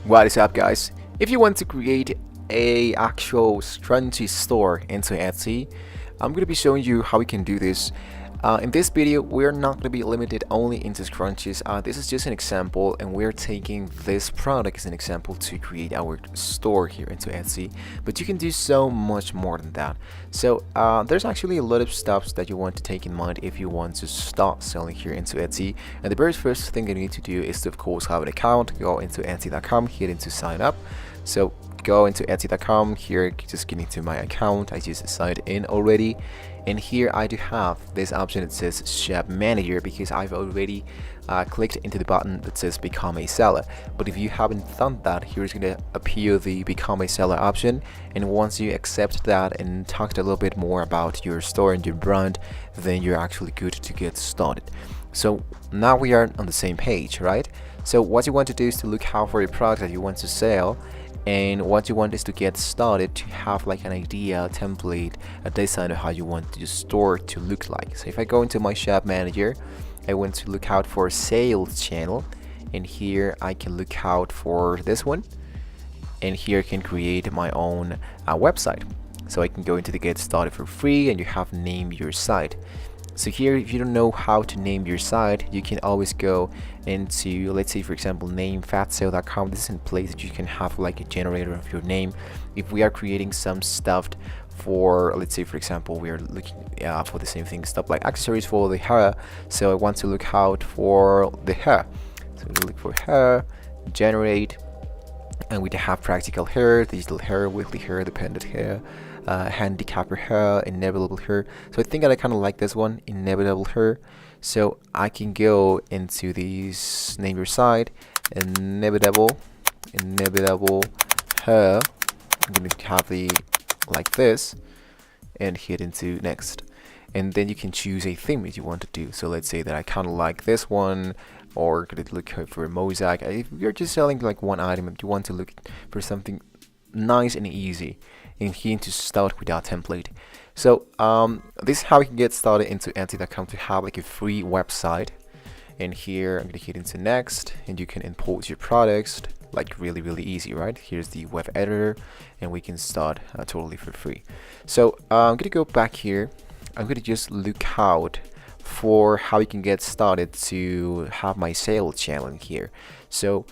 What is up, guys? If you want to create a actual scrunchie store into Etsy, I'm going to be showing you how we can do this. In this video, we're not going to be limited only into scrunchies. This is just an example, and we're taking this product as an example to create our store here into Etsy. But you can do so much more than that. So there's actually a lot of steps that you want to take in mind if you want to start selling here into Etsy. And the very first thing you need to do is to, of course, have an account. Go into Etsy.com, hit into sign up. So go into Etsy.com, here just get into my account. I just signed in already, and here I do have this option that says shop manager because I've already clicked into the button that says become a seller. But if you haven't done that, here's going to appear the become a seller option, and once you accept that and talked a little bit more about your store and your brand, then you're actually good to get started. So now we are on the same page, right? So what you want to do is to look out for a product that you want to sell, and what you want is to get started to have like an idea, a template, a design of how you want your store to look like. So if I go into my shop manager, I want to look out for sales channel, and here I can look out for this one, and here I can create my own website. So I can go into the get started for free, and you have name your site. So here, if you don't know how to name your site, you can always go into, let's say for example, namefatsale.com. This is a place that you can have like a generator of your name. If we are creating some stuff for, let's say for example, we are looking for the same thing, stuff like accessories for the hair. So I want to look out for the hair. So we look for hair, generate, and we have practical hair, digital hair, weekly hair, dependent hair, handicapper hair, inevitable hair. So I think that I kind of like this one, inevitable hair. So I can go into these, name your site, inevitable hair. I'm going to have the like this and hit into next, and then you can choose a theme that you want to do. So let's say that I kind of like this one, or could look for a mosaic. If you're just selling like one item and you want to look for something nice and easy, and here to start without template. So this is how you can get started into Etsy.com to have like a free website. And here I'm gonna hit into next, and you can import your products like really easy, right? Here's the web editor, and we can start totally for free. So I'm gonna go back here. I'm gonna just look out for how you can get started to have my sales channel in here. So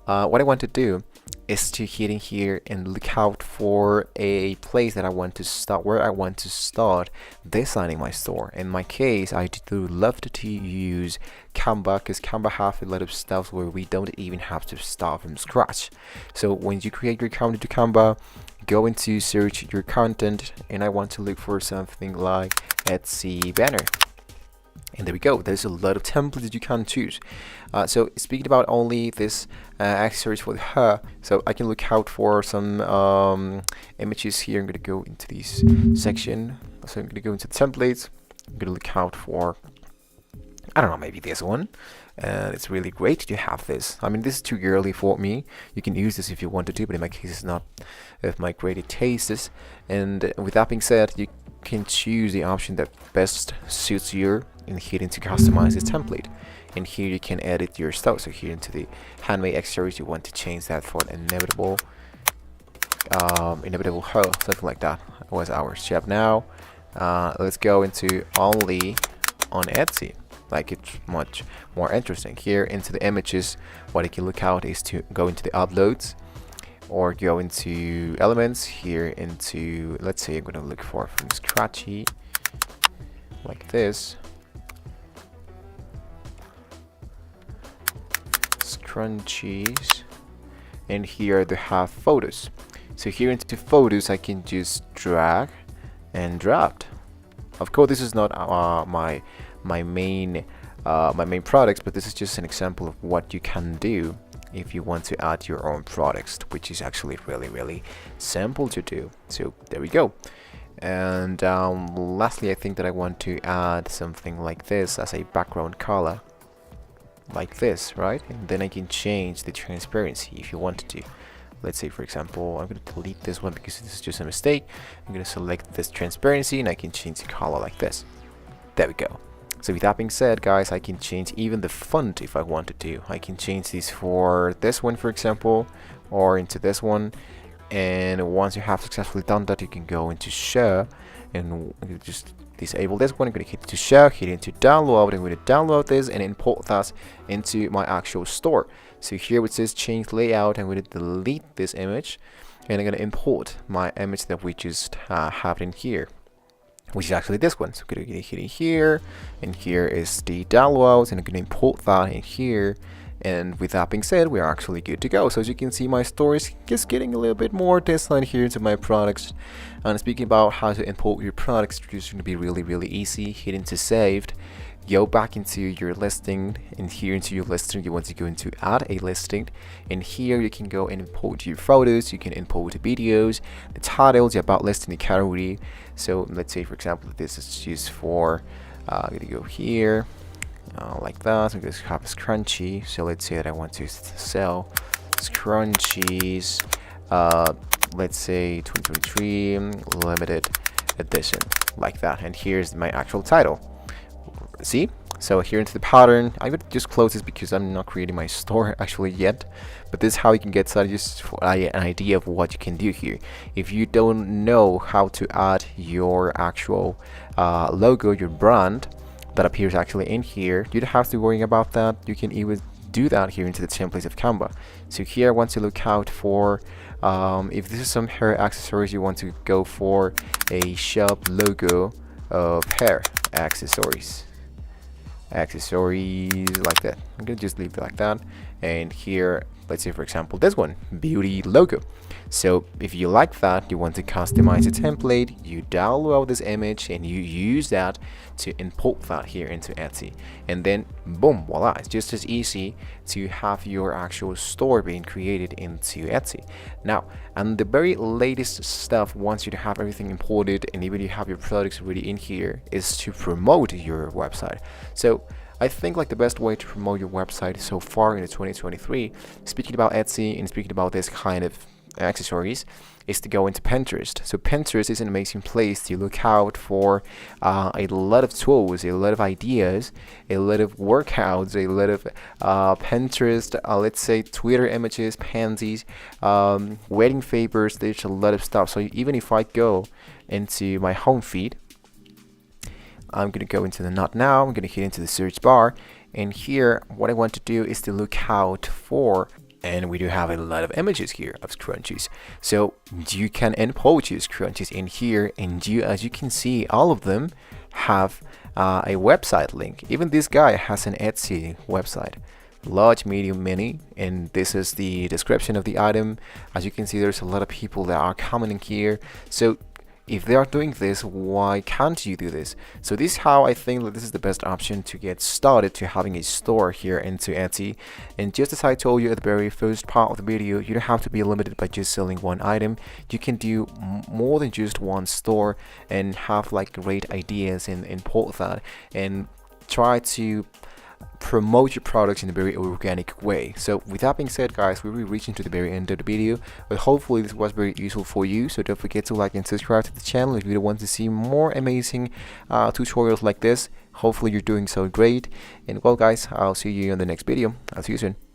what I want to do is to hit in here and look out for a place that I want to start, where I want to start designing my store. In my case, I do love to use Canva, because Canva have a lot of stuff where we don't even have to start from scratch. So when you create your account into Canva, go into search your content, and I want to look for something like Etsy banner. And there we go. There's a lot of templates that you can choose. So speaking about only this accessories for the hair, so I can look out for some images here. I'm going to go into this section. So I'm going to go into templates. I'm going to look out for, I don't know, maybe this one. It's really great to have this. I mean, this is too girly for me. You can use this if you wanted to, but in my case, it's not of my great tastes. And with that being said, you can choose the option that best suits you, and hit into customize the template, and here you can edit your stuff. So here into the handmade accessories, you want to change that for inevitable hair, something like that was our shop. Now let's go into only on Etsy, like it's much more interesting. Here into the images, what you can look out is to go into the uploads, or go into elements, here into, let's say I'm going to look for from scratchy like this, scrunchies, and here they have photos. So here into photos, I can just drag and drop. Of course, this is not my main products, but this is just an example of what you can do if you want to add your own products, which is actually really simple to do. So there we go. And lastly, I think that I want to add something like this as a background color, like this, right? And then I can change the transparency if you wanted to. Let's say for example, I'm going to delete this one because this is just a mistake. I'm going to select this transparency, and I can change the color like this. There we go. So with that being said, guys, I can change even the font if I wanted to. I can change this for this one, for example, or into this one. And once you have successfully done that, you can go into share and just disable this one. I'm going to hit to share, hit into download. I'm going to download this and import that into my actual store. So here it says change layout. I'm going to delete this image and I'm going to import my image that we just have in here, which is actually this one. So I'm going to hit it here, and here is the downloads, and I'm going to import that in here. And with that being said, we are actually good to go. So as you can see, my store is just getting a little bit more designed here into my products. And speaking about how to import your products, it's going to be really easy. Hit into saved, go back into your listing, and here into your listing you want to go into add a listing, and here you can go and import your photos, you can import videos, the titles, the about listing, the category. So let's say for example this is used for I'm gonna go here like that. I'm going to have a scrunchie. So let's say that I want to sell scrunchies, let's say 2023 limited edition, like that. And here's my actual title. See? So here into the pattern, I would just close this because I'm not creating my store actually yet, but this is how you can get started, just for an idea of what you can do here. If you don't know how to add your actual logo, your brand that appears actually in here, you don't have to worry about that. You can even do that here into the templates of Canva. So here I want to look out for if this is some hair accessories, you want to go for a shop logo of hair accessories like that. I'm gonna just leave it like that. And here, let's say for example this one, beauty logo. So if you like that, you want to customize a template, you download this image and you use that to import that here into Etsy, and then boom, voila, it's just as easy to have your actual store being created into Etsy. Now, and the very latest stuff, once you have everything imported and even you have your products already in here, is to promote your website. So I think like the best way to promote your website so far in 2023, speaking about Etsy and speaking about this kind of accessories, is to go into Pinterest. So Pinterest is an amazing place to look out for a lot of tools, a lot of ideas, a lot of workouts, a lot of Pinterest, let's say Twitter images, pansies, wedding favors. There's a lot of stuff. So even if I go into my home feed, I'm going to go into the not now, I'm going to hit into the search bar, and here what I want to do is to look out for, and we do have a lot of images here of scrunchies. So you can import your scrunchies in here, and as you can see, all of them have a website link. Even this guy has an Etsy website, large, medium, mini, and this is the description of the item. As you can see, there's a lot of people that are commenting here. So if they are doing this, why can't you do this? So this is how I think that this is the best option to get started to having a store here into Etsy. And just as I told you at the very first part of the video, you don't have to be limited by just selling one item. You can do more than just one store and have like great ideas and import that and try to promote your products in a very organic way. So with that being said, guys, we'll be reaching to the very end of the video, but hopefully this was very useful for you. So don't forget to like and subscribe to the channel if you want to see more amazing tutorials like this. Hopefully you're doing so great, and well guys, I'll see you in the next video. I'll see you soon.